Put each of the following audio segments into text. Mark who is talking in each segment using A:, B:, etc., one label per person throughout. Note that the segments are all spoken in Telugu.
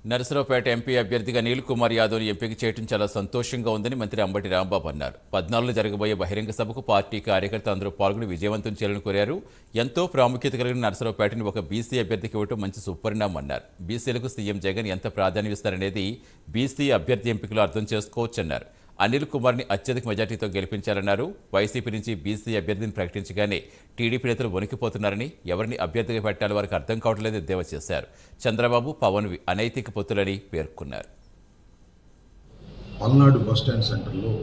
A: నరసరావుపేట ఎంపీ అభ్యర్థిగా నీల్ కుమార్ యాదవ్ని ఎంపిక చేయడం చాలా సంతోషంగా ఉందని మంత్రి అంబటి రాంబాబు అన్నారు. 14లో జరగబోయే బహిరంగ సభకు పార్టీ కార్యకర్తలు అందరూ పాల్గొని విజయవంతం చేయాలని కోరారు. ఎంతో ప్రాముఖ్యత కలిగిన నరసరావుపేటని ఒక బీసీ అభ్యర్థికి ఇవ్వడం మంచి సుపరిణామం అన్నారు. బీసీలకు సీఎం జగన్ ఎంత ప్రాధాన్యం ఇస్తారనేది బీసీ అభ్యర్థి ఎంపికలో అర్థం చేసుకోవచ్చన్నారు. అనిల్ కుమార్ని అత్యధిక మెజార్టీతో గెలిపించాలన్నారు. వైసీపీ నుంచి బీసీ అభ్యర్థిని ప్రకటించగానే టీడీపీ నేతలు వణికిపోతున్నారని, ఎవరిని అభ్యర్థిగా పెట్టాలో వారికి అర్థం కావట్లేదని ఎద్దేవా చేశారు. చంద్రబాబు, పవన్ అనైతిక పొత్తులని పేర్కొన్నారు.
B: పల్నాడు బస్టాండ్ సెంటర్లో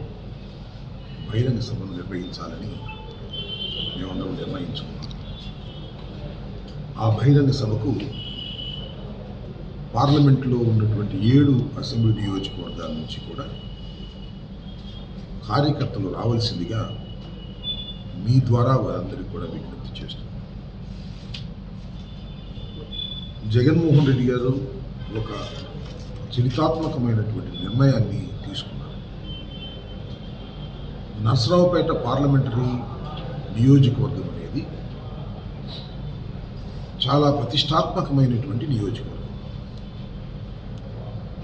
B: బహిరంగ సభను నిర్వహించాలని మేమందరం నిర్ణయించుకున్నాం. ఆ బహిరంగ సభకు పార్లమెంట్లో ఉన్నటువంటి 7 అసెంబ్లీ నియోజకవర్గాల నుంచి కూడా కార్యకర్తలు రావాల్సిందిగా మీ ద్వారా వారందరికీ కూడా విజ్ఞప్తి చేస్తున్నాం. జగన్మోహన్ రెడ్డి గారు ఒక చరిత్రాత్మకమైనటువంటి నిర్ణయాన్ని తీసుకున్నారు. నరసరావుపేట పార్లమెంటరీ నియోజకవర్గం అనేది చాలా ప్రతిష్టాత్మకమైనటువంటి నియోజకవర్గం.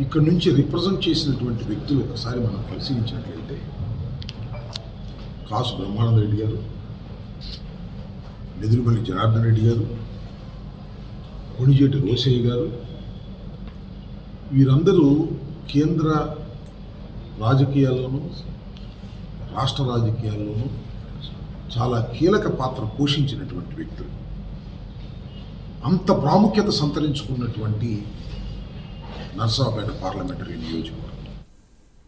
B: ఇక్కడ నుంచి రిప్రజెంట్ చేసినటువంటి వ్యక్తులు ఒకసారి మనం పరిశీలించినట్లయితే కాసు బ్రహ్మానంద రెడ్డి గారు, నెదురుమల్లి జనార్దన్ రెడ్డి గారు, కొణిజేటి రోసయ్య గారు, వీరందరూ కేంద్ర రాజకీయాల్లోనూ రాష్ట్ర రాజకీయాల్లోనూ చాలా కీలక పాత్ర పోషించినటువంటి వ్యక్తులు. అంత ప్రాముఖ్యత సంతరించుకున్నటువంటి నరసరావుపేట పార్లమెంటరీ నియోజకవర్గం